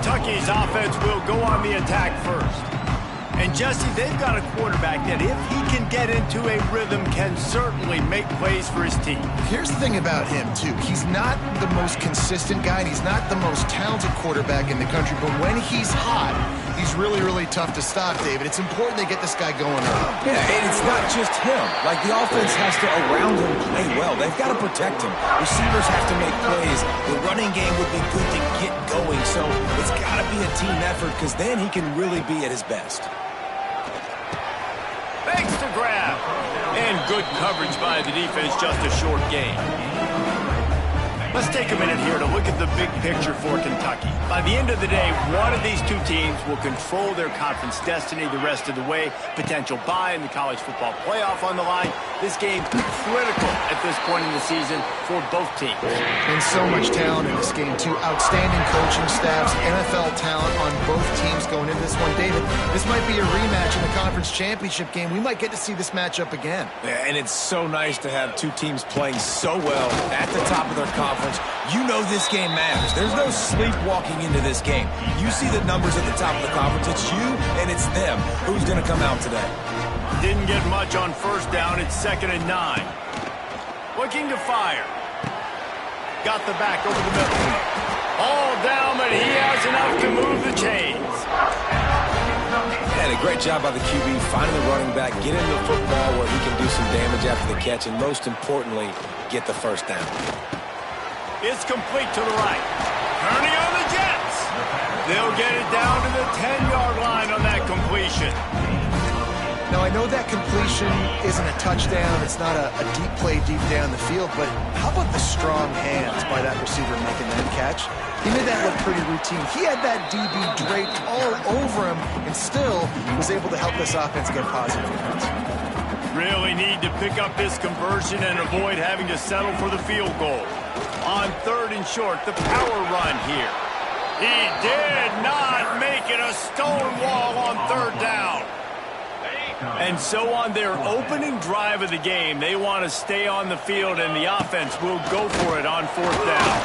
Kentucky's offense will go on the attack first. And, Jesse, they've got a quarterback that, if he can get into a rhythm, can certainly make plays for his team. Here's the thing about him, too. He's not the most consistent guy, and he's not the most talented quarterback in the country. But when he's hot, he's really, really tough to stop, David. It's important they get this guy going early. Yeah, and it's not just him. Like, the offense has to, around him, play well. They've got to protect him. Receivers have to make plays. The running game would be good to get going. So it's got to be a team effort, because then he can really be at his best. Thanks to grab. And good coverage by the defense, just a short gain. Let's take a minute here to look at the big picture for Kentucky. By the end of the day, one of these two teams will control their conference destiny the rest of the way. Potential bye in the college football playoff on the line. This game critical at this point in the season for both teams. And so much talent in this game, too. Outstanding coaching staffs, NFL talent on both teams going into this one. David, this might be a rematch in the conference championship game. We might get to see this matchup again. Yeah, and it's so nice to have two teams playing so well at the top of their conference. You know this game matters. There's no sleepwalking into this game. You see the numbers at the top of the conference. It's you and it's them. Who's going to come out today? Didn't get much on first down. It's 2nd and 9. Looking to fire. Got the back over the middle. All down, but he has enough to move the chains. And a great job by the QB finding the running back, get into the football where he can do some damage after the catch, and most importantly, get the first down. It's complete to the right. Turning on the Jets. They'll get it down to the 10-yard line on that completion. Now, I know that completion isn't a touchdown. It's not a deep play deep down the field, but how about the strong hands by that receiver making that catch? He made that look pretty routine. He had that DB draped all over him and still was able to help this offense get positive yards. Really need to pick up this conversion and avoid having to settle for the field goal. On 3rd and short, the power run here. He did not make it a stone wall on 3rd down. And so on their opening drive of the game, they want to stay on the field, and the offense will go for it on 4th down.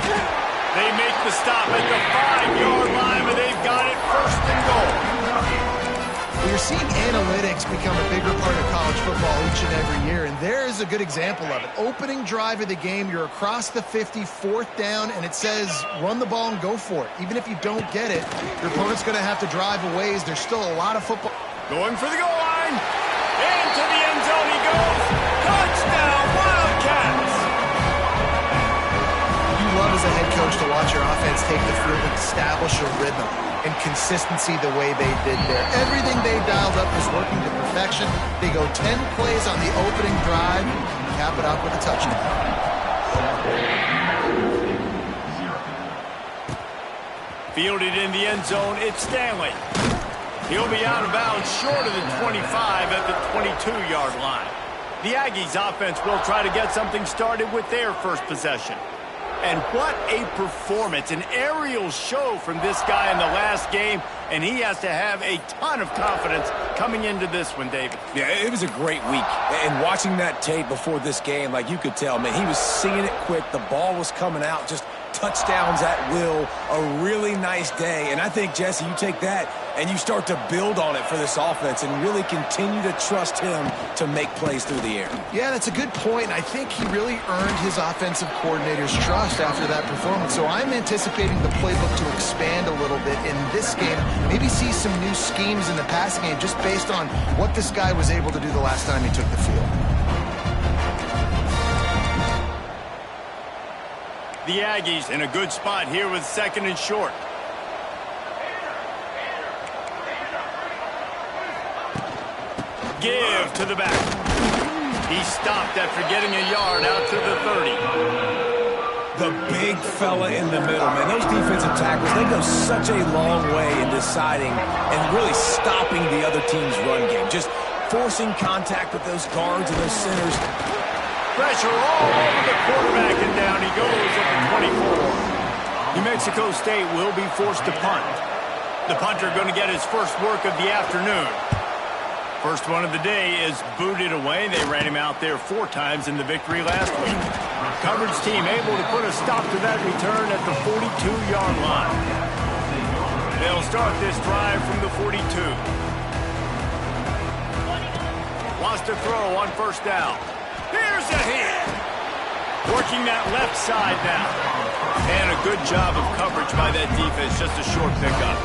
They make the stop at the 5-yard line, but they've got it 1st and goal. You're seeing analytics become a bigger part of college football each and every year, and there is a good example of it. Opening drive of the game, you're across the 50, 4th down, and it says run the ball and go for it. Even if you don't get it, your opponent's going to have to drive a ways. There's still a lot of football. Going for the goal line. Into the end zone he goes. Touchdown, Wildcats! You love as a head coach to watch your offense take the field and establish a rhythm and consistency the way they did there. Everything they dialed up was working to perfection. They go 10 plays on the opening drive and cap it up with a touchdown. Fielded in the end zone, it's Stanley. He'll be out of bounds short of the 25 at the 22-yard line. The Aggies offense will try to get something started with their first possession. And what a performance, an aerial show from this guy in the last game, and he has to have a ton of confidence coming into this one, David. Yeah, it was a great week. And watching that tape before this game, like you could tell, man, he was seeing it quick. The ball was coming out, just touchdowns at will, a really nice day. And I think, Jesse, you take that and you start to build on it for this offense and really continue to trust him to make plays through the air. Yeah, that's a good point. I think he really earned his offensive coordinator's trust after that performance. So I'm anticipating the playbook to expand a little bit in this game, maybe see some new schemes in the passing game just based on what this guy was able to do the last time he took the field. The Aggies in a good spot here with 2nd and short. Give to the back. He stopped after getting a yard out to the 30. The big fella in the middle, man. Those defensive tackles, they go such a long way in deciding and really stopping the other team's run game. Just forcing contact with those guards and those centers. Pressure all over the quarterback, and down he goes at the 24. New Mexico State will be forced to punt. The punter going to get his first work of the afternoon. First one of the day is booted away. They ran him out there 4 times in the victory last week. Coverage team able to put a stop to that return at the 42-yard line. start this drive from the 42. Wants to throw on first down. Here's a hit. Working that left side now. And a good job of coverage by that defense. Just a short pickup.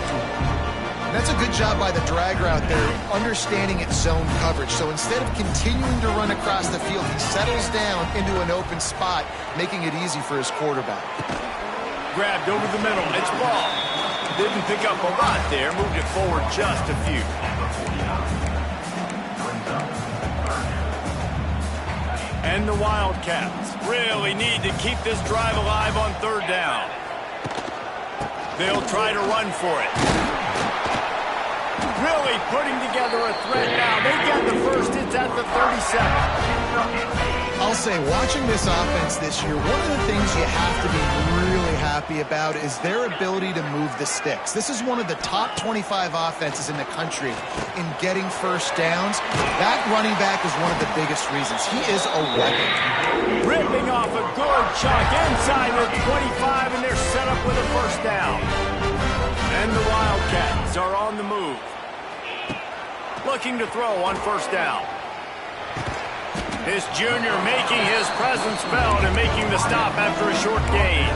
That's a good job by the drag route there, understanding its zone coverage. So instead of continuing to run across the field, he settles down into an open spot, making it easy for his quarterback. Grabbed over the middle. It's ball. Didn't pick up a lot there. Moved it forward just a few. And the Wildcats really need to keep this drive alive on third down. They'll try to run for it. Really putting together a threat now. They get the first. It's at the 37. I'll say, watching this offense this year, one of the things you have to be really happy about is their ability to move the sticks. This is one of the top 25 offenses in the country in getting first downs. That running back is one of the biggest reasons. He is a weapon. Ripping off a good chunk inside the 25, and they're set up with a first down. And the Wildcats are on the move. Looking to throw on first down. His junior making his presence felt and making the stop after a short gain.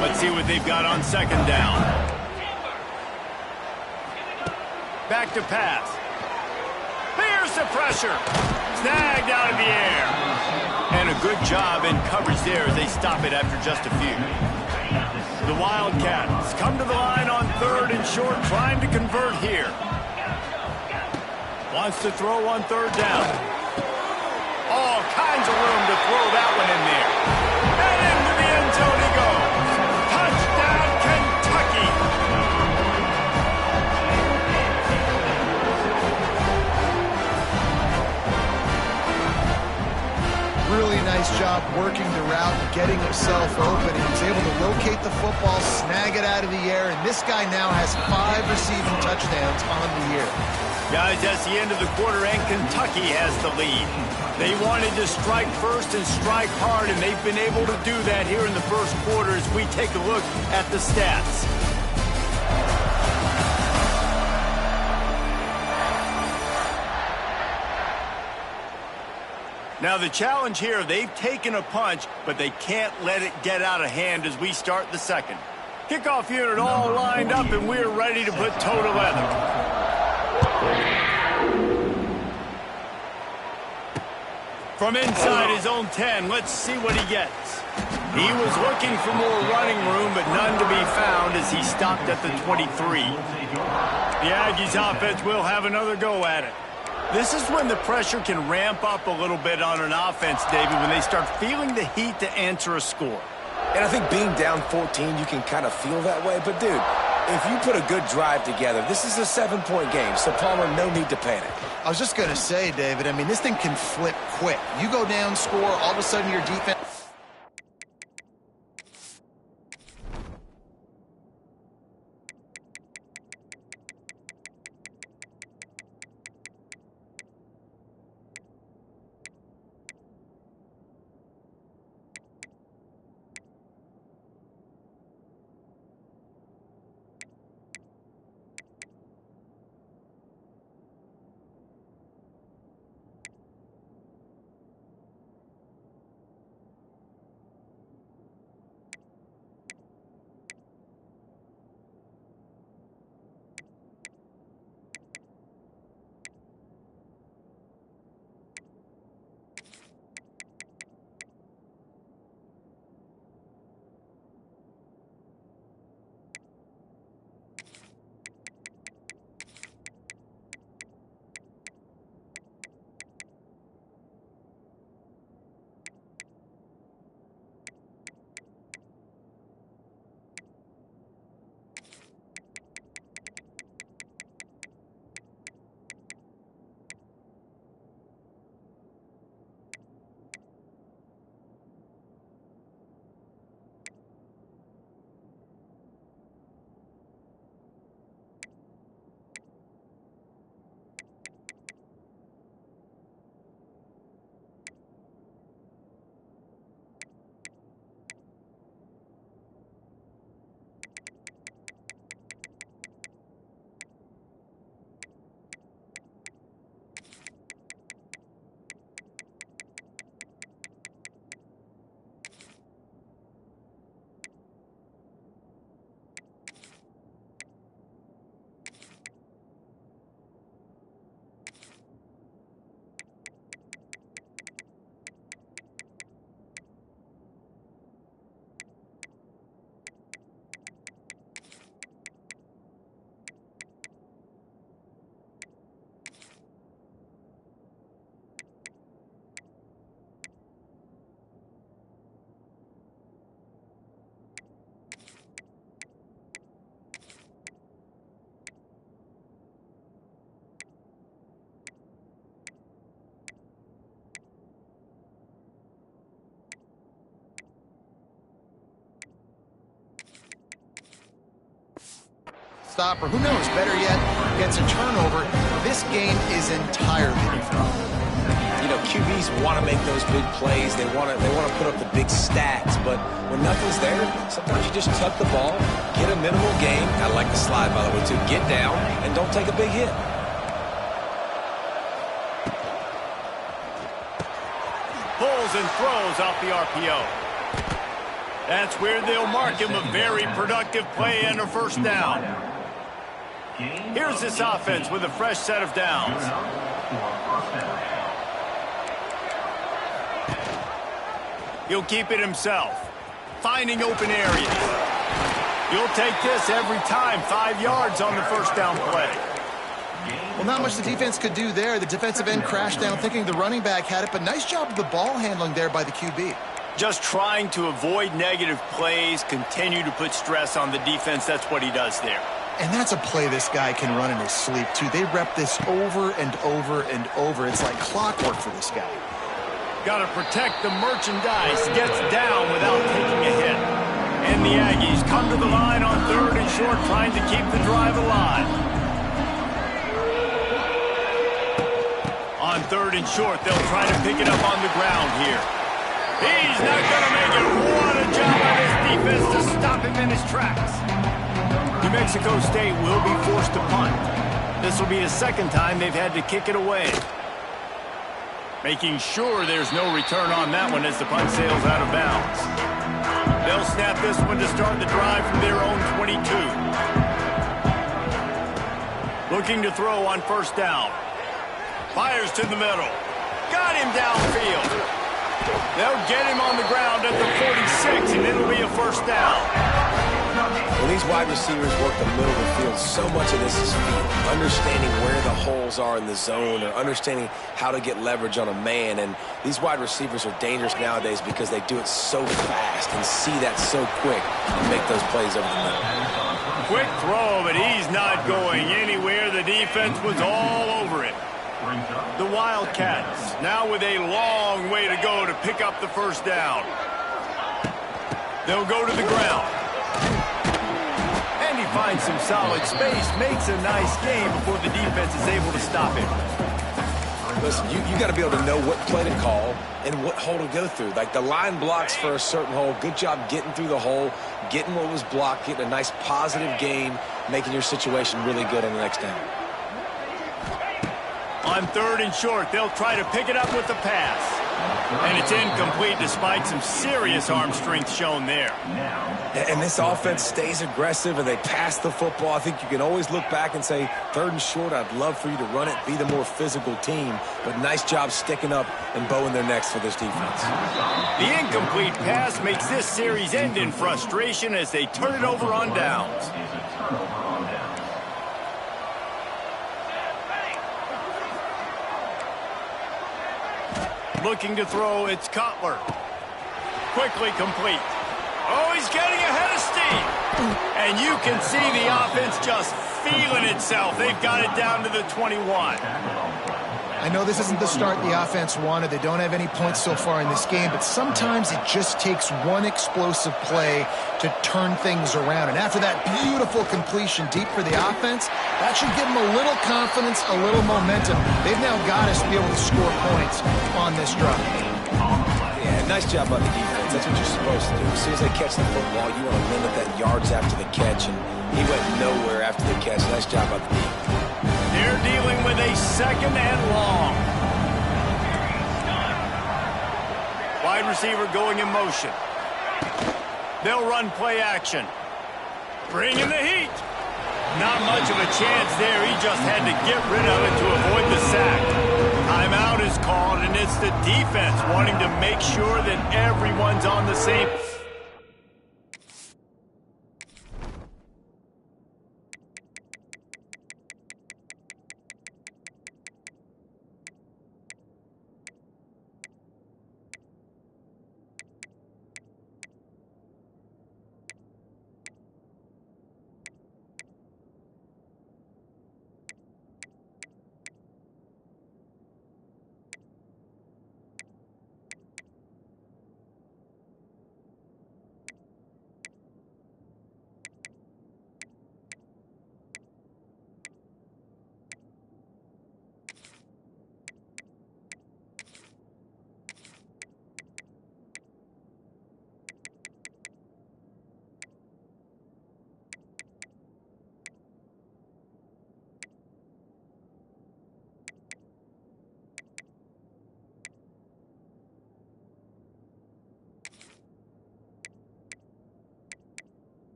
Let's see what they've got on second down. Back to pass. Here's the pressure. Snagged out of the air. And a good job in coverage there as they stop it after just a few. The Wildcats come to the line on third and short, trying to convert here. Wants to throw on third down. All kinds of room to throw that one in there. And into the end zone he goes. Touchdown, Kentucky! Really nice job working the route and getting himself open. He was able to locate the football, snag it out of the air, and this guy now has 5 receiving touchdowns on the year. Guys, that's the end of the quarter, and Kentucky has the lead. They wanted to strike first and strike hard, and they've been able to do that here in the first quarter as we take a look at the stats. Now the challenge here, they've taken a punch, but they can't let it get out of hand as we start the second. Kickoff unit all lined up, and we're ready to put toe to leather. From inside his own 10, let's see what he gets. He was looking for more running room, but none to be found as he stopped at the 23. The Aggies offense will have another go at it. This is when the pressure can ramp up a little bit on an offense, David, when they start feeling the heat to answer a score. And I think being down 14, you can kind of feel that way. But, dude, if you put a good drive together, this is a 7-point game, so Palmer, no need to panic. I was just going to say, David, I mean, this thing can flip quick. You go down, score, all of a sudden your defense... stop, or who knows, better yet, gets a turnover, this game is entirely different. You know, QBs want to make those big plays. They want to put up the big stats. But when nothing's there, sometimes you just tuck the ball, get a minimal gain. I like the slide, by the way, too. Get down and don't take a big hit. Pulls and throws off the RPO. That's where they'll mark him a very productive play and a first down. Here's this offense with a fresh set of downs. He'll keep it himself, finding open areas. He'll take this every time, 5 yards on the first down play. Well, not much the defense could do there. The defensive end crashed down thinking the running back had it, but nice job of the ball handling there by the QB. Just trying to avoid negative plays, continue to put stress on the defense. That's what he does there. And that's a play this guy can run in his sleep, too. They rep this over and over and over. It's like clockwork for this guy. Got to protect the merchandise. Gets down without taking a hit. And the Aggies come to the line on 3rd and short, trying to keep the drive alive. On 3rd and short, they'll try to pick it up on the ground here. He's not going to make it. What a job by this defense to stop him in his tracks. New Mexico State will be forced to punt. This will be the second time they've had to kick it away. Making sure there's no return on that one as the punt sails out of bounds. They'll snap this one to start the drive from their own 22. Looking to throw on first down. Fires to the middle. Got him downfield. They'll get him on the ground at the 46, and it'll be a first down. When these wide receivers work the middle of the field, so much of this is feel. Understanding where the holes are in the zone or understanding how to get leverage on a man. And these wide receivers are dangerous nowadays because they do it so fast and see that so quick and make those plays over the middle. Quick throw, but he's not going anywhere. The defense was all over it. The Wildcats now with a long way to go to pick up the first down. They'll go to the ground. And he finds some solid space, makes a nice game before the defense is able to stop him. Listen, you got to be able to know what play to call and what hole to go through. Like the line blocks for a certain hole. Good job getting through the hole, getting what was blocked, getting a nice positive gain, making your situation really good on the next down. On 3rd and short, they'll try to pick it up with the pass. And it's incomplete despite some serious arm strength shown there. And this offense stays aggressive and they pass the football. I think you can always look back and say, 3rd and short, I'd love for you to run it, be the more physical team. But nice job sticking up and bowing their necks for this defense. The incomplete pass makes this series end in frustration as they turn it over on downs. Looking to throw, it's Cutler. Quickly complete. Oh, he's getting ahead of steam. And you can see the offense just feeling itself. They've got it down to the 21. I know this isn't the start the offense wanted. They don't have any points so far in this game, but sometimes it just takes one explosive play to turn things around. And after that beautiful completion deep for the offense, that should give them a little confidence, a little momentum. They've now got us to be able to score points on this drive. Yeah, nice job by the defense. That's what you're supposed to do. As soon as they catch the football, you want to limit that yards after the catch, and he went nowhere after the catch. Nice job by the defense. They're dealing with a 2nd and long. Wide receiver going in motion. They'll run play action. Bring in the heat. Not much of a chance there. He just had to get rid of it to avoid the sack. Timeout is called, and it's the defense wanting to make sure that everyone's on the same.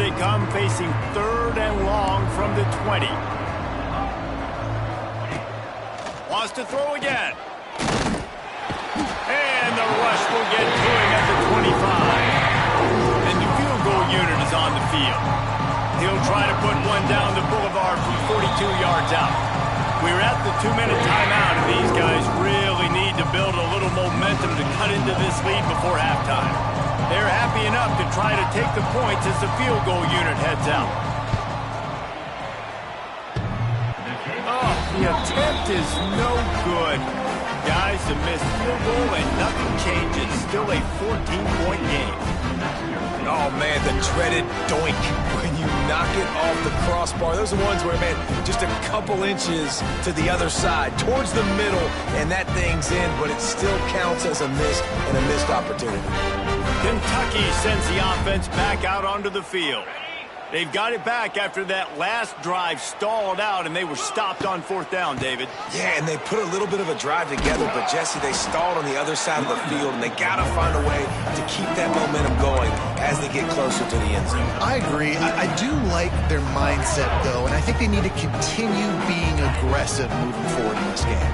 they come, facing 3rd and long from the 20. Wants to throw again. And the rush will get to him at the 25. And the field goal unit is on the field. He'll try to put one down the boulevard from 42 yards out. We're at the 2-minute timeout, and these guys really need to build a little momentum to cut into this lead before halftime. They're happy enough to try to take the points as the field goal unit heads out. Oh, the attempt is no good. Guys, a missed field goal and nothing changes. Still a 14-point game. Oh, man, the dreaded doink when you knock it off the crossbar. Those are ones where, man, just a couple inches to the other side, towards the middle, and that thing's in, but it still counts as a miss and a missed opportunity. Kentucky sends the offense back out onto the field. They've got it back after that last drive stalled out, and they were stopped on 4th down, David. Yeah, and they put a little bit of a drive together, but, Jesse, they stalled on the other side of the field, and they got to find a way to keep that momentum going as they get closer to the end zone. I agree. I do like their mindset, though, and I think they need to continue being aggressive moving forward in this game.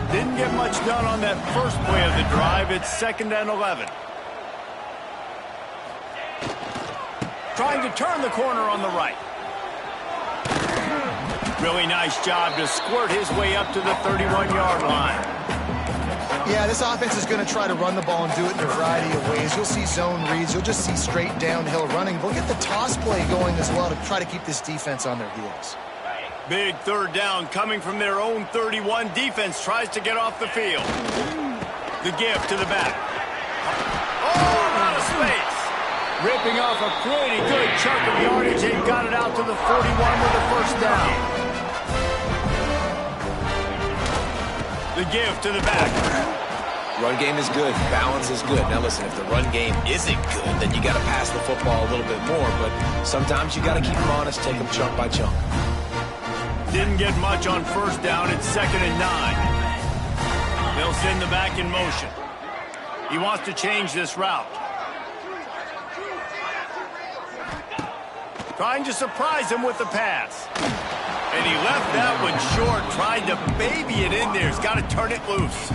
Didn't get much done on that first play of the drive. It's 2nd and 11. Trying to turn the corner on the right. Really nice job to squirt his way up to the 31-yard line. Yeah, this offense is going to try to run the ball and do it in a variety of ways. You'll see zone reads. You'll just see straight downhill running. They'll get the toss play going as well to try to keep this defense on their heels. Big 3rd down coming from their own 31. Defense tries to get off the field. The give to the back. Oh, out of space. Ripping off a pretty good chunk of yardage. They've got it out to the 41 with a 1st down. The give to the back. Run game is good. Balance is good. Now, listen, if the run game isn't good, then you got to pass the football a little bit more. But sometimes you got to keep them honest, take them chunk by chunk. Didn't get much on 1st down. It's 2nd and 9. They'll send the back in motion. He wants to change this route. Trying to surprise him with the pass. And he left that one short, tried to baby it in there. He's got to turn it loose.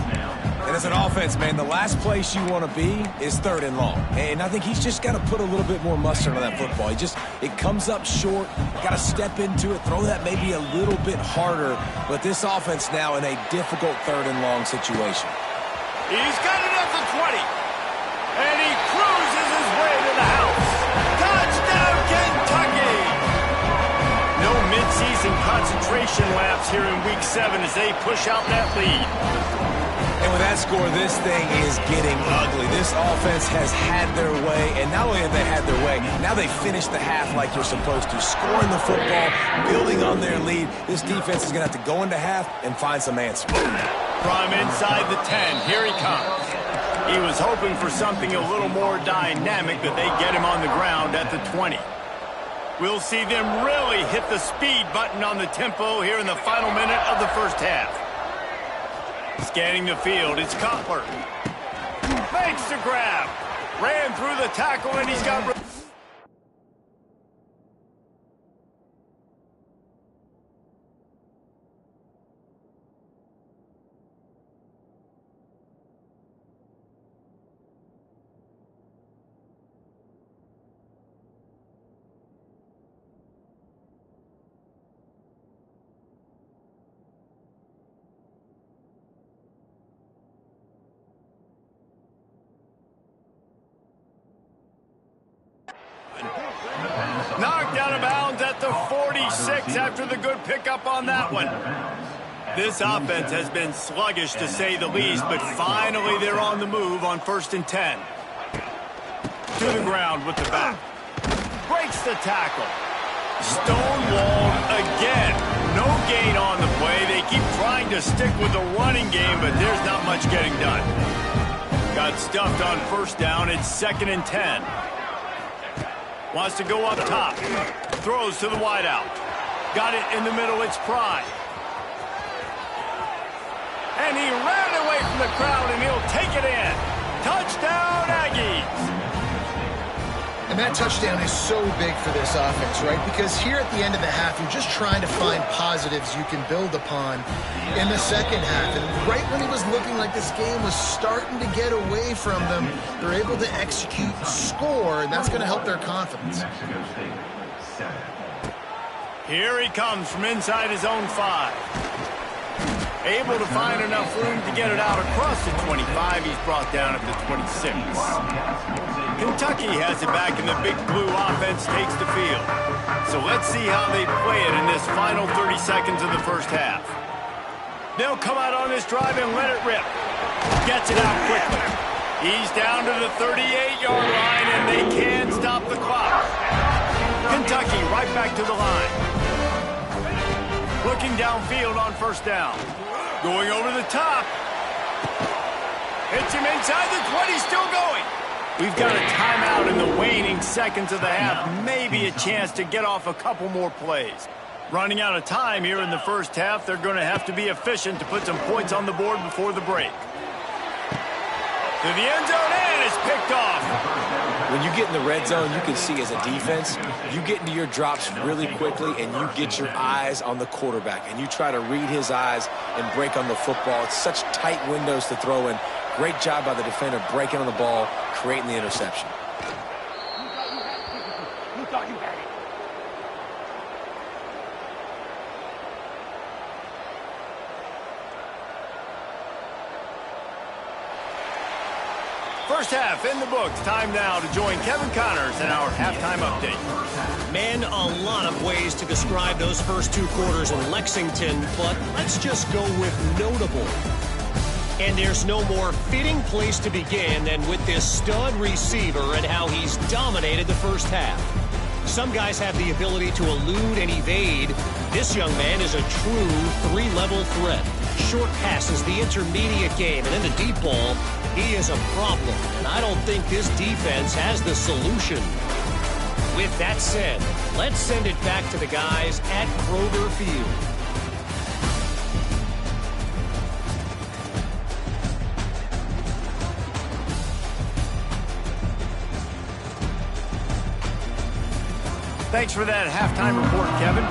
And as an offense, man, the last place you want to be is 3rd and long. And I think he's just got to put a little bit more mustard on that football. It comes up short. Got to step into it, throw that maybe a little bit harder. But this offense now in a difficult 3rd and long situation. He's got it at the 20. And he cruises his way to the house. Touchdown, Kentucky! No midseason concentration lapse here in Week 7 as they push out that lead. And with that score, this thing is getting ugly. This offense has had their way, and not only have they had their way, now they finished the half like you're supposed to, scoring the football, building on their lead. This defense is going to have to go into half and find some answers. From inside the 10, here he comes. He was hoping for something a little more dynamic, but they get him on the ground at the 20. We'll see them really hit the speed button on the tempo here in the final minute of the 1st half. Scanning the field, it's Cutler. Makes the grab. Ran through the tackle, and he's got... Knocked out of bounds at the 46 after the good pickup on that one. This offense has been sluggish to say the least, but finally they're on the move on 1st and 10. To the ground with the back. Breaks the tackle. Stonewalled again. No gain on the play. They keep trying to stick with the running game, but there's not much getting done. Got stuffed on 1st down. It's 2nd and 10. Wants to go up top. Throws to the wideout. Got it in the middle. It's Pride. And he ran away from the crowd, and he'll take it in. Touchdown, Aggies. And that touchdown is so big for this offense, right? Because here at the end of the half, you're just trying to find positives you can build upon in the second half. And right when it was looking like this game was starting to get away from them, they're able to execute, score, and that's going to help their confidence. Here he comes from inside his own 5. Able to find enough room to get it out across the 25. He's brought down at the 26. Kentucky has it back, and the Big Blue offense takes the field. So let's see how they play it in this final 30 seconds of the first half. They'll come out on this drive and let it rip. Gets it out quickly. He's down to the 38-yard line, and they can stop the clock. Kentucky right back to the line. Looking downfield on first down. Going over the top. Hits him inside the 20, still going. We've got a timeout in the waning seconds of the half. Maybe a chance to get off a couple more plays. Running out of time here in the first half. They're going to have to be efficient to put some points on the board before the break. To the end zone, and it's picked off. When you get in the red zone, you can see as a defense, you get into your drops really quickly and you get your eyes on the quarterback and you try to read his eyes and break on the football. It's such tight windows to throw in. Great job by the defender breaking on the ball, creating the interception. First half in the books. Time now to join Kevin Connors in our halftime update. Man, a lot of ways to describe those first 2 quarters in Lexington, but let's just go with notable. And there's no more fitting place to begin than with this stud receiver and how he's dominated the first half. Some guys have the ability to elude and evade. This young man is a true 3-level threat. Short passes, the intermediate game, and in the deep ball, he is a problem, and I don't think this defense has the solution. With that said, let's send it back to the guys at Kroger Field. Thanks for that halftime report, Kevin.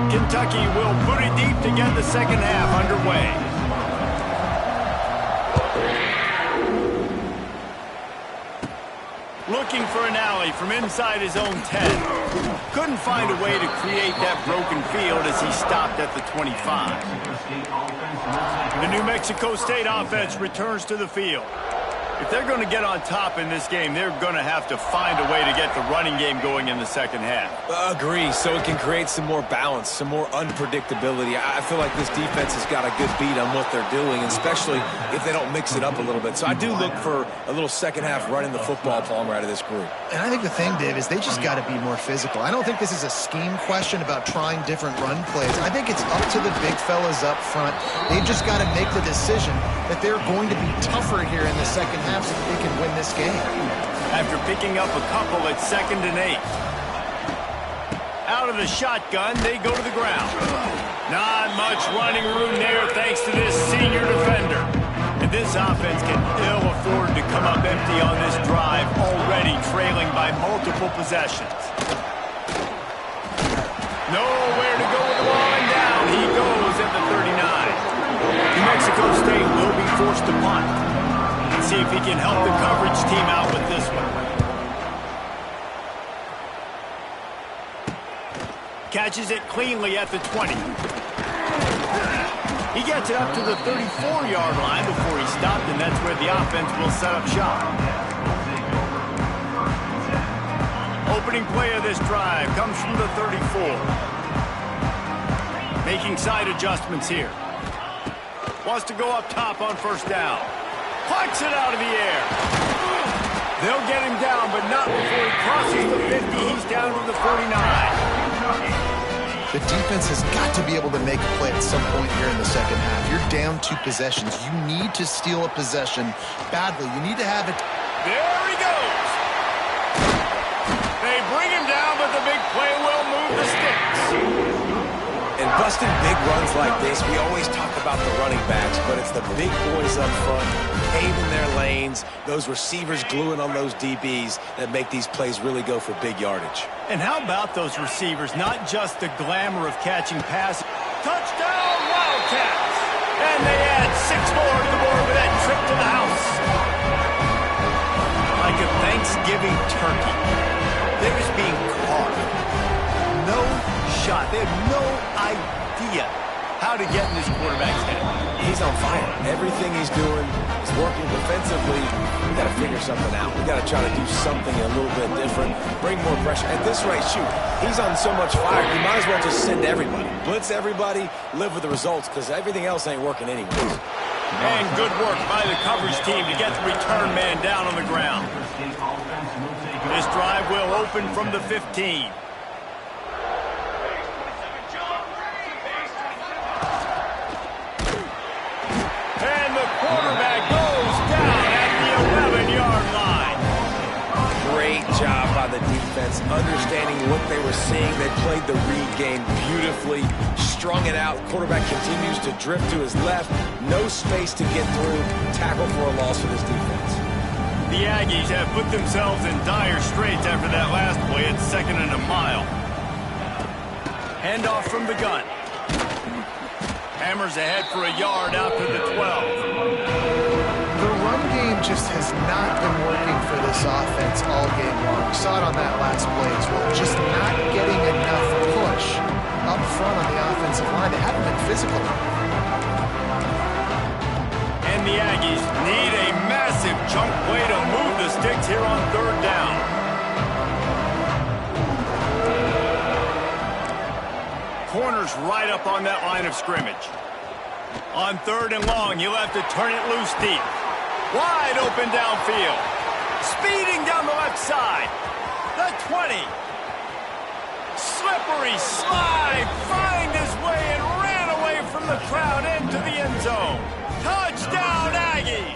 Kentucky will boot it deep to get the second half underway. Looking for an alley from inside his own 10. Couldn't find a way to create that broken field as he stopped at the 25. The New Mexico State offense returns to the field. If they're going to get on top in this game, they're going to have to find a way to get the running game going in the second half. Agree, so it can create some more balance, some more unpredictability. I feel like this defense has got a good beat on what they're doing, especially if they don't mix it up a little bit. So I do look for a little second half running the football, Palmer, out of this group. And I think the thing, Dave, is they just got to be more physical. I don't think this is a scheme question about trying different run plays. I think it's up to the big fellas up front. They've just got to make the decision that they're going to be tougher here in the second half so that they can win this game. After picking up a couple at 2nd and 8. Out of the shotgun, they go to the ground. Not much running room there thanks to this senior defender. And this offense can ill afford to come up empty on this drive, already trailing by multiple possessions. Nowhere to go with the ball, and down he goes at the 39. New Mexico State will be forced to punt. Let's see if he can help the coverage team out with this one. Catches it cleanly at the 20. He gets it up to the 34-yard line before he stopped, and that's where the offense will set up shop. Opening play of this drive comes from the 34. Making side adjustments here. Wants to go up top on first down. Plucks it out of the air. They'll get him down, but not before he crosses the 50. He's down to the 49. The defense has got to be able to make a play at some point here in the second half. You're down 2 possessions. You need to steal a possession badly. You need to have it. There he goes. They bring him down, but the big play will move the sticks. And busting big runs like this, we always talk about about the running backs, but it's the big boys up front, paving their lanes, those receivers gluing on those DBs that make these plays really go for big yardage. And how about those receivers? Not just the glamour of catching passes. Touchdown, Wildcats! And they add 6 more to the board with that trip to the house. Like a Thanksgiving turkey. They're just being carved. No shot. They have no idea how to get in this quarterback's head. He's on fire. Everything he's doing is working defensively. We got to figure something out. We got to try to do something a little bit different, bring more pressure. At this rate, shoot, he's on so much fire, you might as well just send everybody. Blitz everybody, live with the results, because everything else ain't working anyways. And good work by the coverage team to get the return man down on the ground. This drive will open from the 15. Quarterback goes down at the 11-yard line. Great job by the defense, understanding what they were seeing. They played the read game beautifully, strung it out. Quarterback continues to drift to his left. No space to get through. Tackle for a loss for this defense. The Aggies have put themselves in dire straits after that last play at 2nd and a mile. Handoff from the gun. Hammers ahead for a yard out to the 12. The run game just has not been working for this offense all game long. We saw it on that last play as well. Just not getting enough push up front on the offensive line. They haven't been physical. And the Aggies need a massive chunk play to move the sticks here on 3rd down. Corners right up on that line of scrimmage. On 3rd and long, you'll have to turn it loose deep. Wide open downfield. Speeding down the left side. The 20. Slippery slide. Find his way and ran away from the crowd into the end zone. Touchdown, Aggies.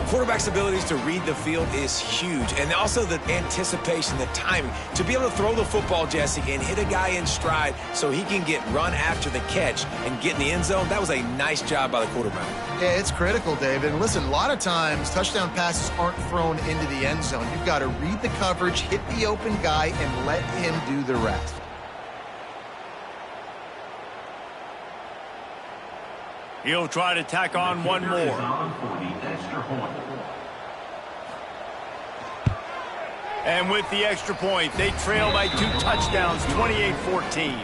Quarterback's abilities to read the field is huge, and also the anticipation, the timing. To be able to throw the football, Jesse, and hit a guy in stride so he can get run after the catch and get in the end zone, that was a nice job by the quarterback. Yeah, it's critical, David. And listen, a lot of times touchdown passes aren't thrown into the end zone. You've got to read the coverage, hit the open guy, and let him do the rest. He'll try to tack on one more. And with the extra point, they trail by 2 touchdowns, 28-14.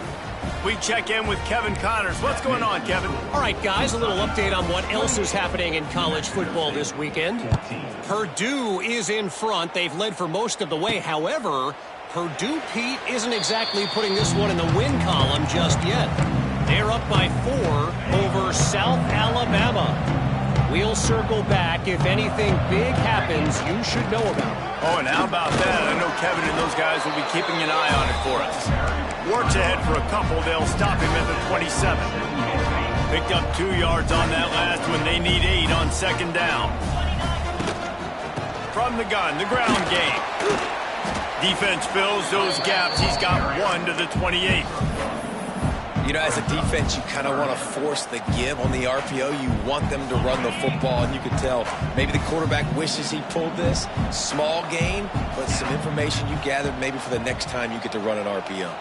We check in with Kevin Connors. What's going on, Kevin? All right, guys, a little update on what else is happening in college football this weekend. Purdue is in front. They've led for most of the way. However, Purdue, Pete, isn't exactly putting this one in the win column just yet. They're up by 4 over South Alabama. We'll circle back. If anything big happens, you should know about it. Oh, and how about that? I know Kevin and those guys will be keeping an eye on it for us. Works ahead for a couple. They'll stop him at the 27. Picked up 2 yards on that last one. They need 8 on 2nd down. From the gun, the ground game. Defense fills those gaps. He's got 1 to the 28. You know, as a defense, you kind of want to force the give on the RPO. You want them to run the football, and you can tell maybe the quarterback wishes he pulled this. Small gain, but some information you gathered maybe for the next time you get to run an RPO.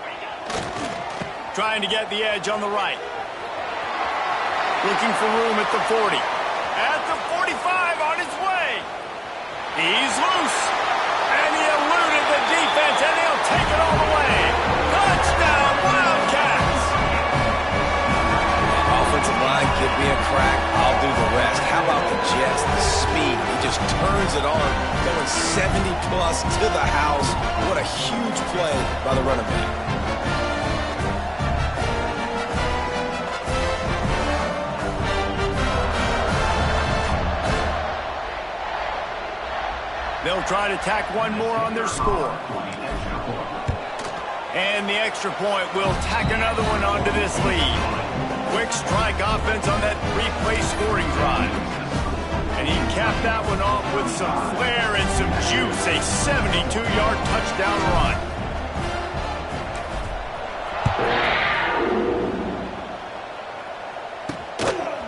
Trying to get the edge on the right. Looking for room at the 40. At the 45, on his way. He's loose. And he eluded the defense, and he'll take it all the way. Touchdown, Wildcats. Offensive line, give me a crack, I'll do the rest. How about the Jets, the speed? He just turns it on, going 70-plus to the house. What a huge play by the running back. They'll try to tack one more on their score. And the extra point will tack another one onto this lead. Quick strike offense on that 3-play scoring drive. And he capped that one off with some flair and some juice. A 72-yard touchdown run.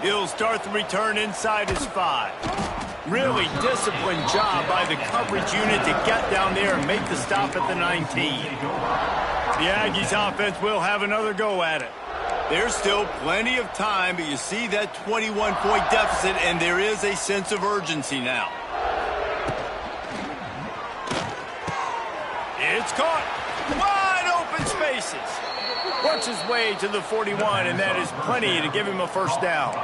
He'll start the return inside his 5. Really disciplined job by the coverage unit to get down there and make the stop at the 19. The Aggies offense will have another go at it. There's still plenty of time, but you see that 21-point deficit, and there is a sense of urgency now. It's caught. Wide open spaces. Works his way to the 41, and that is plenty to give him a first down.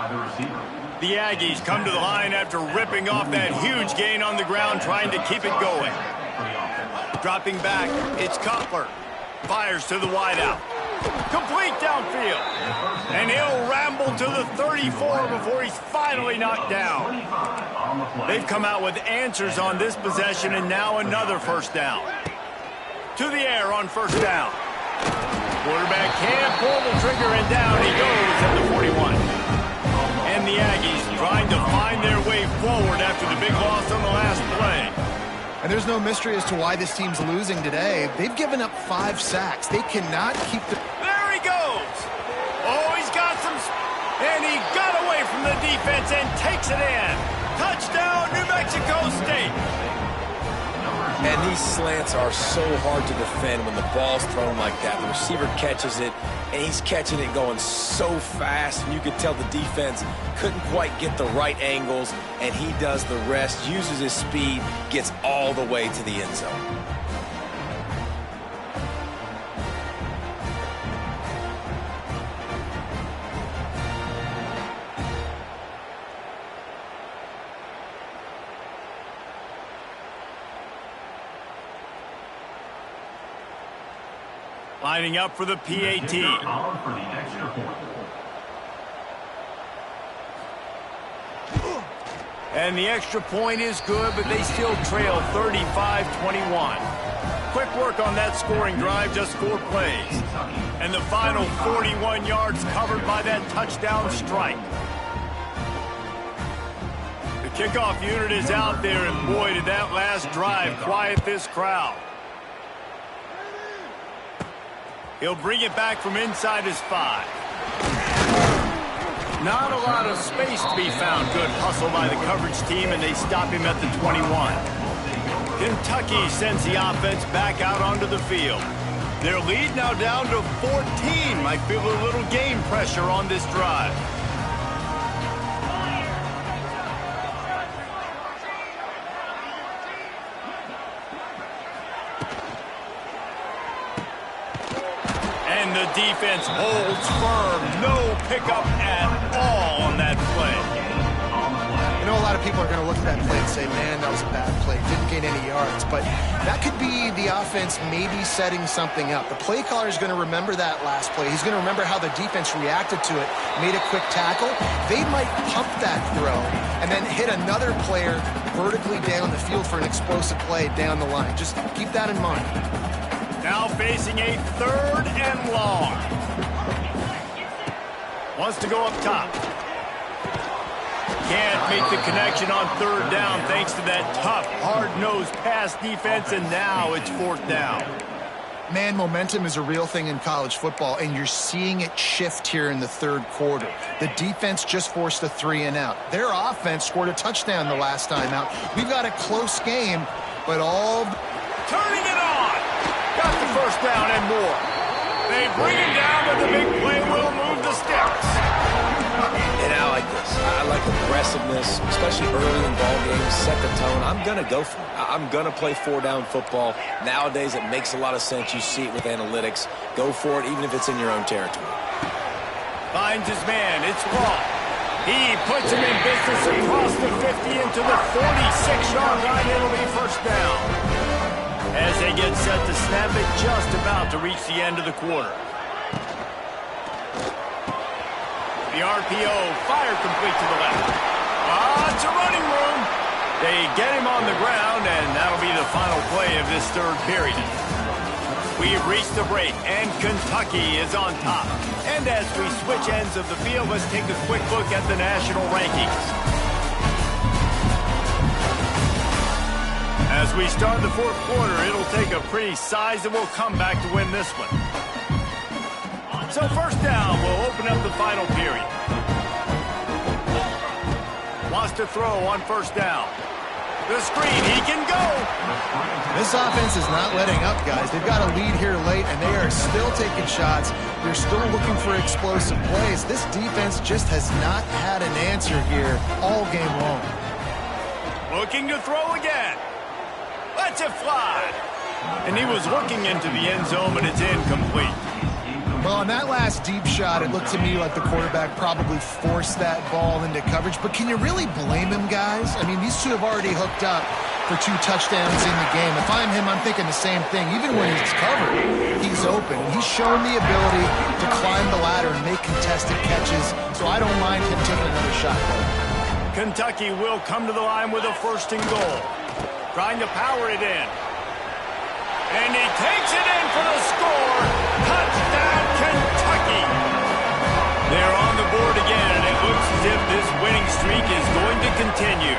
The Aggies come to the line after ripping off that huge gain on the ground, trying to keep it going. Dropping back, it's Cutler. Fires to the wideout. Complete downfield. And he'll ramble to the 34 before he's finally knocked down. They've come out with answers on this possession, and now another first down. To the air on first down. Quarterback can't pull the trigger, and down he goes at the 41. And the Aggies trying to find their way forward after the big loss on the last play. And there's no mystery as to why this team's losing today. They've given up 5 sacks. They cannot keep the... There he goes. Oh, he's got some... And he got away from the defense and takes it in. Touchdown, New Mexico State. And these slants are so hard to defend when the ball's thrown like that. The receiver catches it, and he's catching it going so fast. And you could tell the defense couldn't quite get the right angles, and he does the rest, uses his speed, gets all the way to the end zone. Lining up for the PAT. And the extra point is good, but they still trail 35-21. Quick work on that scoring drive, just 4 plays. And the final 41 yards covered by that touchdown strike. The kickoff unit is out there, and boy, did that last drive quiet this crowd. He'll bring it back from inside his 5. Not a lot of space to be found. Good hustle by the coverage team, and they stop him at the 21. Kentucky sends the offense back out onto the field. Their lead now down to 14. Might feel a little game pressure on this drive. The defense holds firm. No pickup at all on that play. You know, a lot of people are going to look at that play and say, man, that was a bad play. Didn't gain any yards. But that could be the offense maybe setting something up. The play caller is going to remember that last play. He's going to remember how the defense reacted to it, made a quick tackle. They might pump that throw and then hit another player vertically down the field for an explosive play down the line. Just keep that in mind. Now facing a 3rd and long. Wants to go up top. Can't make the connection on 3rd down thanks to that tough, hard-nosed pass defense, and now it's 4th down. Man, momentum is a real thing in college football, and you're seeing it shift here in the 3rd quarter. The defense just forced a 3-and-out. Their offense scored a touchdown the last time out. We've got a close game, but all... Turning it on! Got the first down and more. They bring him down, but the big play will move the sticks. And I like this. I like aggressiveness, especially early in ball games. Set the tone. I'm going to go for it. I'm going to play 4-down football. Nowadays, it makes a lot of sense. You see it with analytics. Go for it, even if it's in your own territory. Finds his man. It's Paul. He puts him in business across the 50 into the 46-yard line. It'll be first down. As they get set to snap it, just about to reach the end of the quarter. The RPO, fire complete to the left. Lots of running room. They get him on the ground, and that'll be the final play of this 3rd period. We've reached the break, and Kentucky is on top. And as we switch ends of the field, let's take a quick look at the national rankings. As we start the 4th quarter, it'll take a pretty sizable comeback to win this one. So first down will open up the final period. to throw on first down. The screen, he can go. This offense is not letting up, guys. They've got a lead here late, and they are still taking shots. They're still looking for explosive plays. This defense just has not had an answer here all game long. Looking to throw again. Lets it fly. And he was looking into the end zone, but it's incomplete. Well, on that last deep shot, it looked to me like the quarterback probably forced that ball into coverage. But can you really blame him, guys? I mean, these two have already hooked up for 2 touchdowns in the game. If I'm him, I'm thinking the same thing. Even when he's covered, he's open. He's shown the ability to climb the ladder and make contested catches, so I don't mind him taking another shot there. Kentucky will come to the line with a first and goal. Trying to power it in. And he takes it in for the score. Touchdown, Kentucky. They're on the board again, and it looks as if this winning streak is going to continue.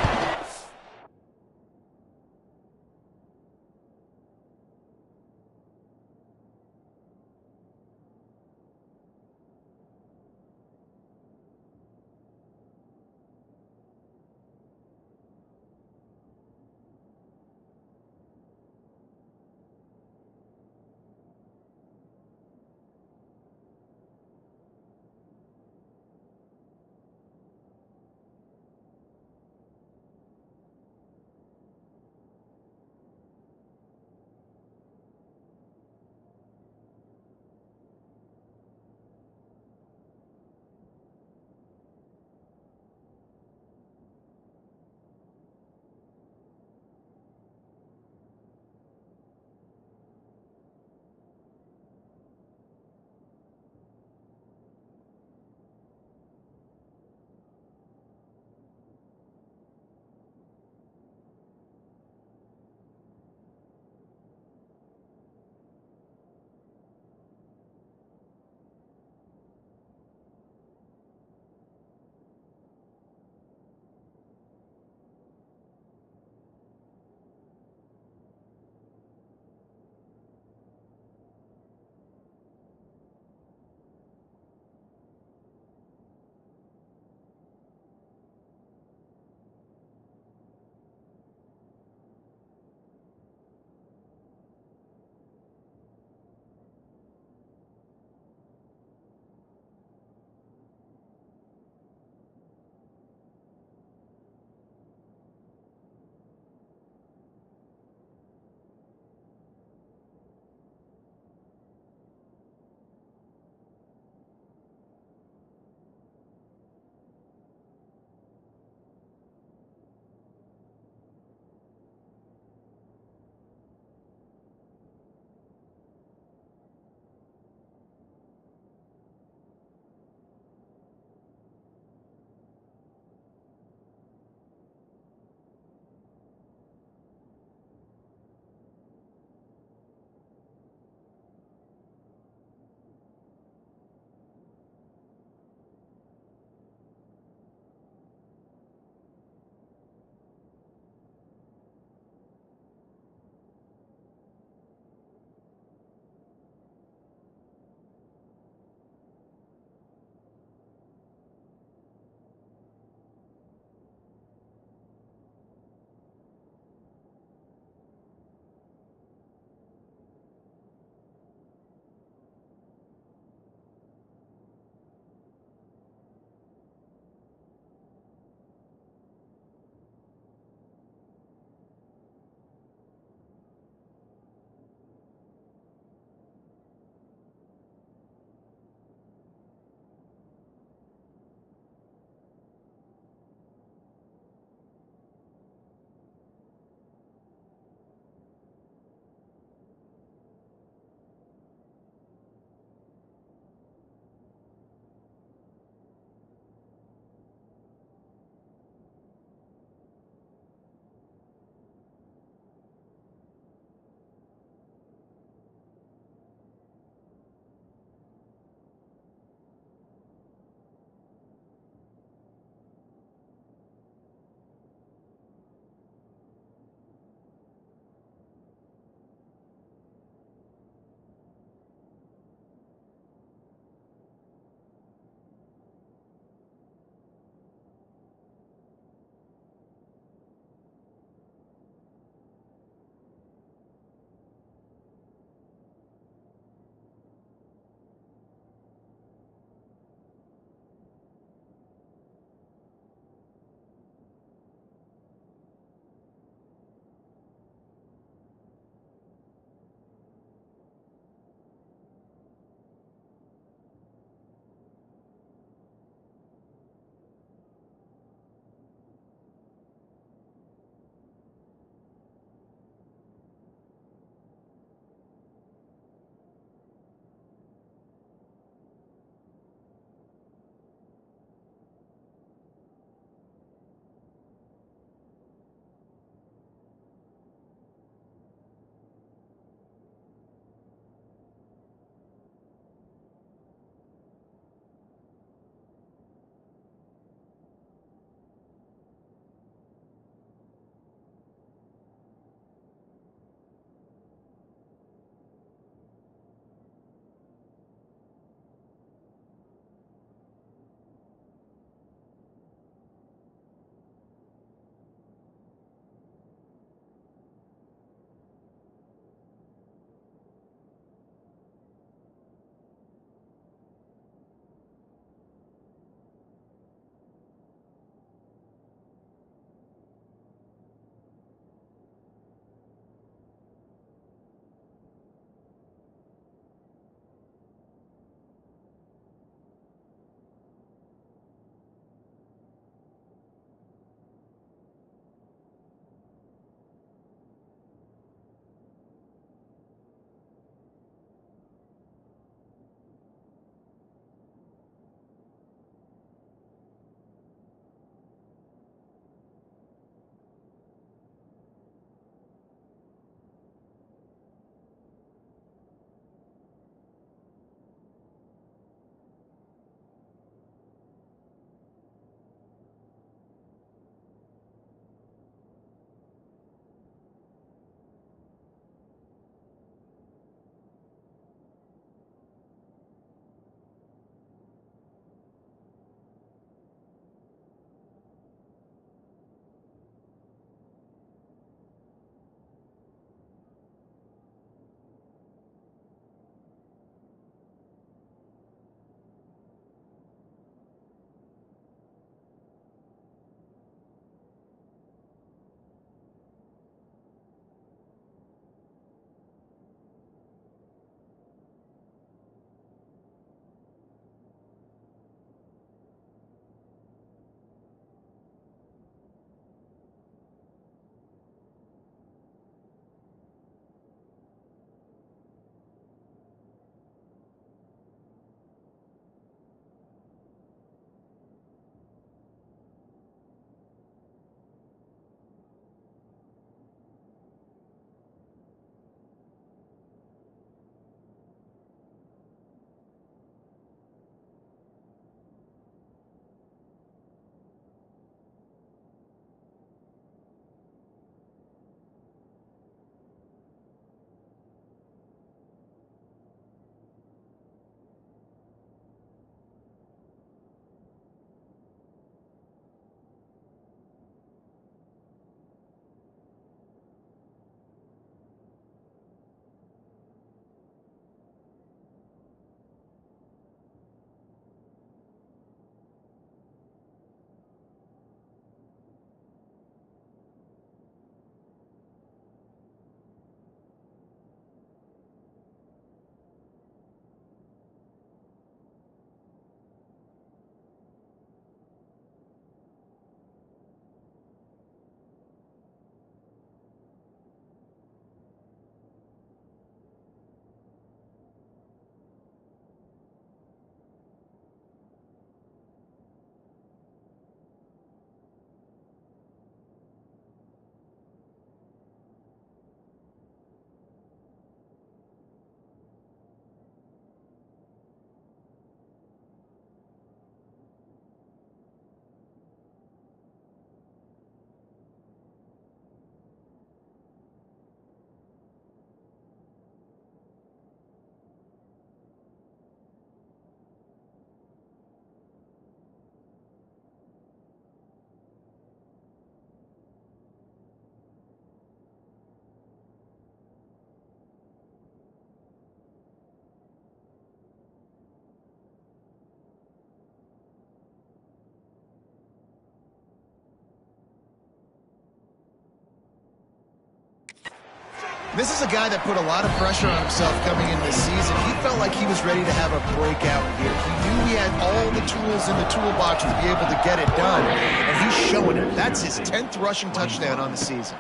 This is a guy that put a lot of pressure on himself coming into this season. He felt like he was ready to have a breakout here. He knew he had all the tools in the toolbox to be able to get it done, and he's showing it. That's his 10th rushing touchdown on the season.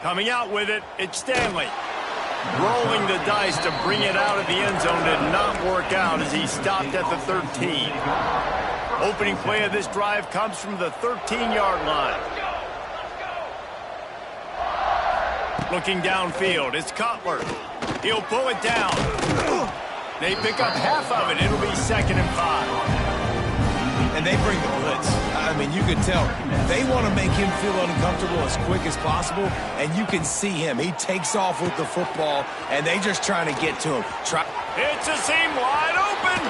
Coming out with it, it's Stanley. Rolling the dice to bring it out of the end zone did not work out as he stopped at the 13. Opening play of this drive comes from the 13-yard line. Looking downfield, it's Cutler. He'll pull it down. They pick up half of it. It'll be 2nd and 5. And they bring the blitz. I mean, you can tell they want to make him feel uncomfortable as quick as possible, and you can see him. He takes off with the football, and they just trying to get to him. It's a seam wide open.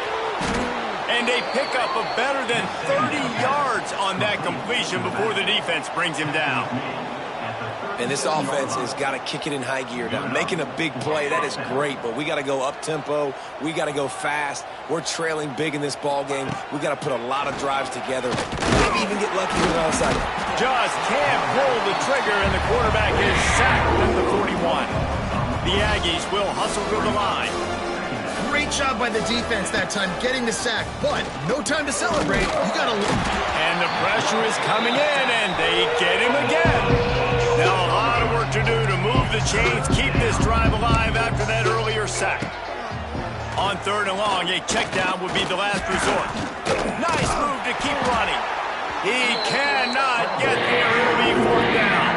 And they pick up a better than 30 yards on that completion before the defense brings him down. And this offense has got to kick it in high gear now. Making a big play, that is great, but we got to go up-tempo. We got to go fast. We're trailing big in this ball game. We got to put a lot of drives together. Maybe even get lucky with an onside. Just can't pull the trigger, and the quarterback is sacked at the 41. The Aggies will hustle to the line. Great job by the defense that time getting the sack, but no time to celebrate. You got to look. And the pressure is coming in, and they get him again. Now a lot of work to do to move the chains, keep this drive alive after that earlier sack. On 3rd and long, a check down would be the last resort. Nice move to keep running. He cannot get there. It'll be 4th down.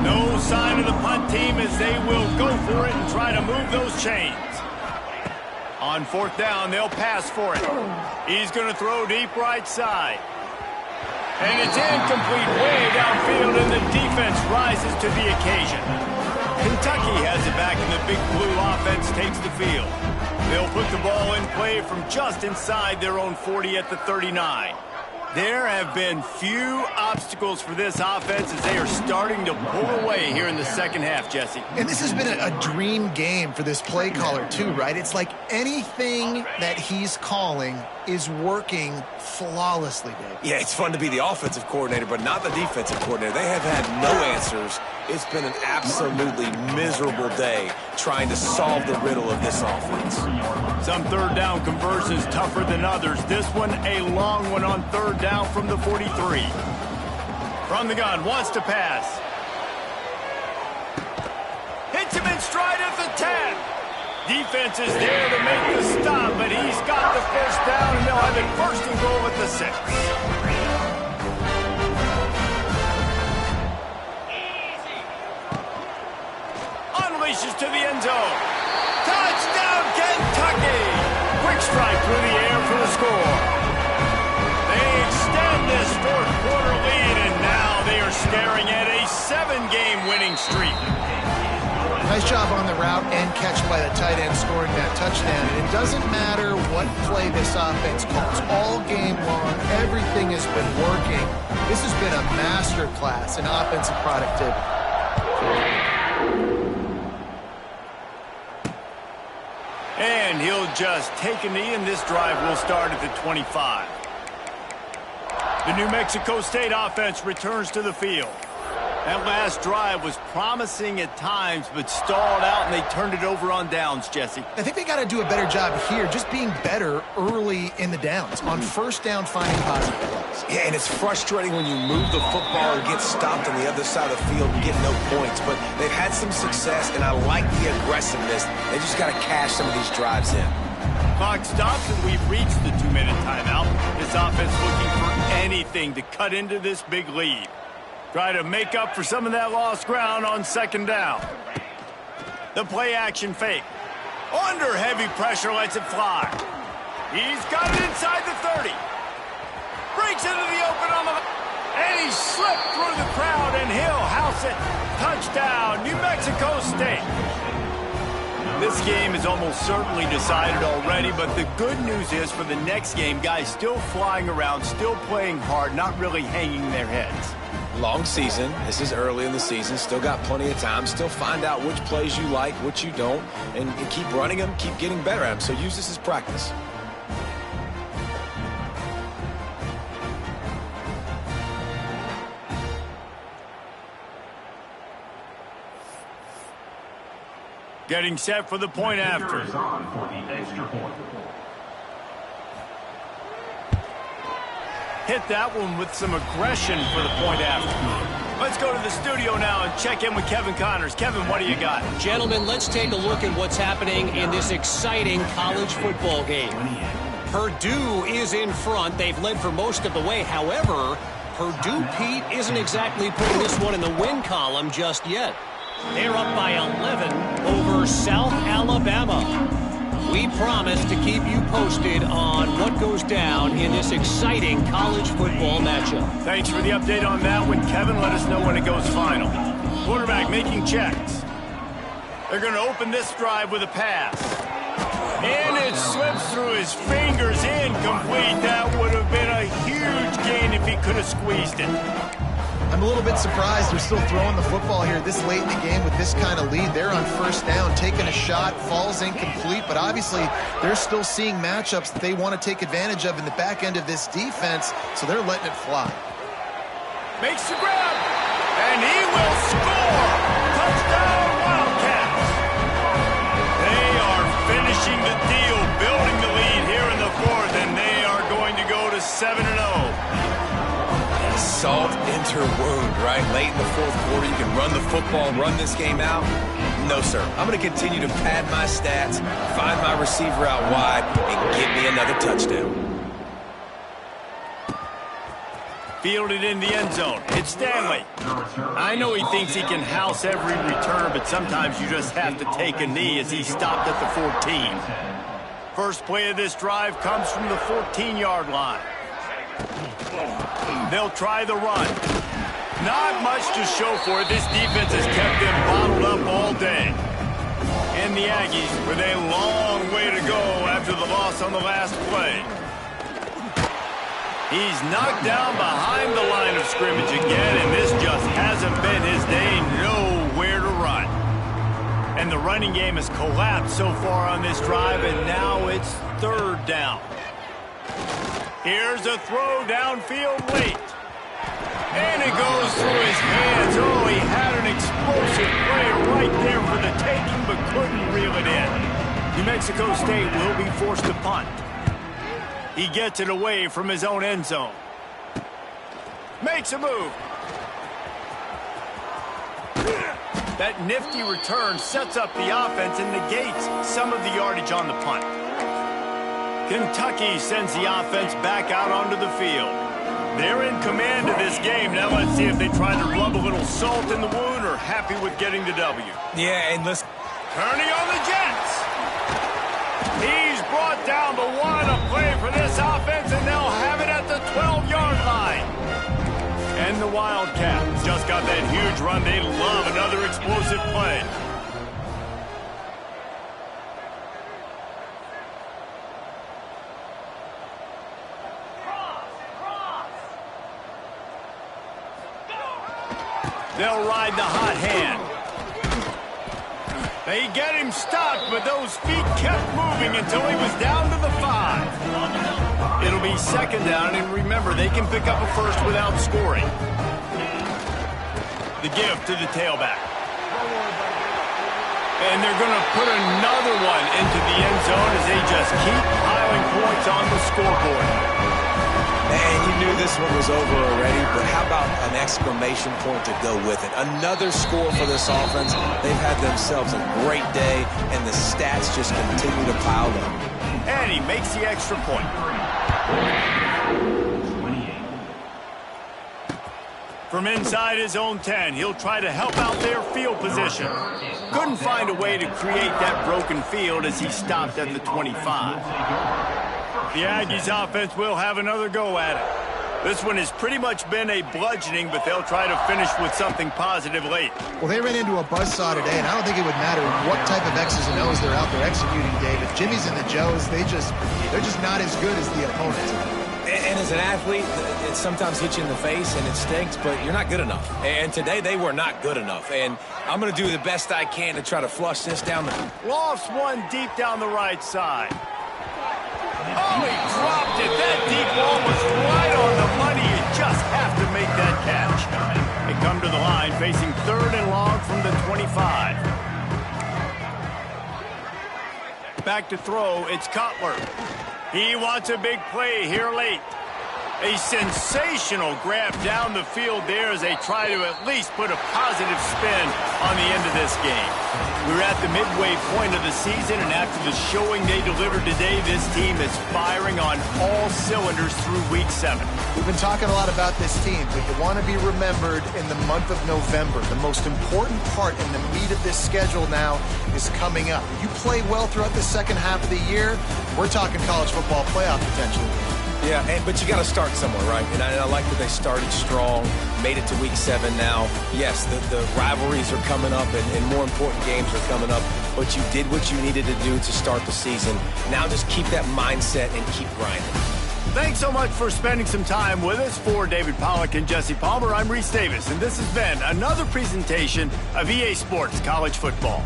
No sign of the punt team as they will go for it and try to move those chains. On 4th down, they'll pass for it. He's going to throw deep right side. And it's incomplete way downfield, and the defense rises to the occasion. Kentucky has it back, and the Big Blue offense takes the field. They'll put the ball in play from just inside their own 40 at the 39. There have been few obstacles for this offense as they are starting to pull away here in the second half, Jesse. And this has been a dream game for this play caller, too, right? It's like anything that he's calling is working flawlessly, Dave. Yeah, it's fun to be the offensive coordinator, but not the defensive coordinator. They have had no answers. It's been an absolutely miserable day trying to solve the riddle of this offense. Some 3rd down conversions tougher than others. This one a long one on 3rd down from the 43. From the gun, wants to pass. Hits him in stride at the 10. Defense is there to make the stop, but he's got the 1st down, and they'll have it 1st and goal at the 6. Unleashes to the end zone. Touchdown, Kentucky! Quick strike through the air for the score. They extend this 4th quarter lead, and now they are staring at a 7-game winning streak. Nice job on the route and catch by the tight end scoring that touchdown. And it doesn't matter what play this offense calls. All game long, everything has been working. This has been a masterclass in offensive productivity. And he'll just take a knee, and this drive will start at the 25. The New Mexico State offense returns to the field. That last drive was promising at times, but stalled out, and they turned it over on downs, Jesse. I think they got to do a better job here, just being better early in the downs. On 1st down, finding positive plays. Yeah, and it's frustrating when you move the football and get stopped on the other side of the field and get no points, but they've had some success, and I like the aggressiveness. They just got to cash some of these drives in. Clock stops, and we've reached the 2-minute timeout. This offense looking for anything to cut into this big lead. Try to make up for some of that lost ground on 2nd down. The play action fake. Under heavy pressure, lets it fly. He's got it inside the 30. Breaks into the open on the... And he slipped through the crowd, and he'll house it. Touchdown, New Mexico State. This game is almost certainly decided already, but the good news is for the next game, guys still flying around, still playing hard, not really hanging their heads. Long season. This is early in the season. Still got plenty of time. Still find out which plays you like, which you don't, and keep running them, keep getting better at them. So use this as practice. Getting set for the point after. Hit that one with some aggression for the point after. Let's go to the studio now and check in with Kevin Connors. Kevin, what do you got? Gentlemen, let's take a look at what's happening in this exciting college football game. Purdue is in front. They've led for most of the way. However, Purdue, Pete, isn't exactly putting this one in the win column just yet. They're up by 11 over South Alabama. We promise to keep you posted on what goes down in this exciting college football matchup. Thanks for the update on that one, Kevin. Let us know when it goes final. Quarterback making checks. They're going to open this drive with a pass. And it slips through his fingers, incomplete. That would have been a huge gain if he could have squeezed it. I'm a little bit surprised they're still throwing the football here this late in the game with this kind of lead. They're on first down, taking a shot, falls incomplete, but obviously they're still seeing matchups that they want to take advantage of in the back end of this defense, so they're letting it fly. Makes the grab, and he will score! Touchdown, Wildcats! They are finishing the deal, building the lead here in the fourth, and they are going to go to 7-0. Salt into wound, right? Late in the fourth quarter, you can run the football, run this game out. No, sir. I'm going to continue to pad my stats, find my receiver out wide, and get me another touchdown. Fielded in the end zone. It's Stanley. I know he thinks he can house every return, but sometimes you just have to take a knee as he stopped at the 14. First play of this drive comes from the 14-yard line. They'll try the run. Not much to show for it. This defense has kept them bottled up all day. And the Aggies with a long way to go after the loss on the last play. He's knocked down behind the line of scrimmage again, and this just hasn't been his day. Nowhere to run. And the running game has collapsed so far on this drive, and now it's third down. Here's a throw downfield late. And it goes through his hands. Oh, he had an explosive play right there for the taking, but couldn't reel it in. New Mexico State will be forced to punt. He gets it away from his own end zone. Makes a move. That nifty return sets up the offense and negates some of the yardage on the punt. Kentucky sends the offense back out onto the field. They're in command of this game. Now let's see if they try to rub a little salt in the wound or happy with getting the W. Yeah, and listen. Turning on the Jets. He's brought down the one. A play for this offense, and they'll have it at the 12-yard line. And the Wildcats just got that huge run. They love another explosive play. They'll ride the hot hand. They get him stuck, but those feet kept moving until he was down to the 5. It'll be second down, and remember, they can pick up a first without scoring. The give to the tailback. And they're going to put another one into the end zone as they just keep piling points on the scoreboard. Man, you knew this one was over already, but how about an exclamation point to go with it? Another score for this offense. They've had themselves a great day, and the stats just continue to pile up. And he makes the extra point. From inside his own 10, he'll try to help out their field position. Couldn't find a way to create that broken field as he stopped at the 25. The Aggies offense will have another go at it. This one has pretty much been a bludgeoning, but they'll try to finish with something positive late. Well, they ran into a buzzsaw today, and I don't think it would matter what type of X's and O's they're out there executing, Dave. If Jimmy's and the Joes, they're just not as good as the opponent. And as an athlete, it sometimes hits you in the face, and it stinks, but you're not good enough. And today, they were not good enough. And I'm going to do the best I can to try to flush this down the... Lofts one deep down the right side. Oh, he dropped it. That deep ball was right on the money. You just have to make that catch. They come to the line facing third and long from the 25. back to throw. It's Cutler. He wants a big play here late. A sensational grab down the field there as they try to at least put a positive spin on the end of this game. We're at the midway point of the season, and after the showing they delivered today, this team is firing on all cylinders through Week 7. We've been talking a lot about this team, but you want to be remembered in the month of November. The most important part in the meat of this schedule now is coming up. If you play well throughout the second half of the year, we're talking college football playoff potential. Yeah, but you got to start somewhere, right? And I like that they started strong, made it to Week 7 now. Yes, the rivalries are coming up, and more important games are coming up, but you did what you needed to do to start the season. Now just keep that mindset and keep grinding. Thanks so much for spending some time with us. For David Pollack and Jesse Palmer, I'm Reese Davis, and this has been another presentation of EA Sports College Football.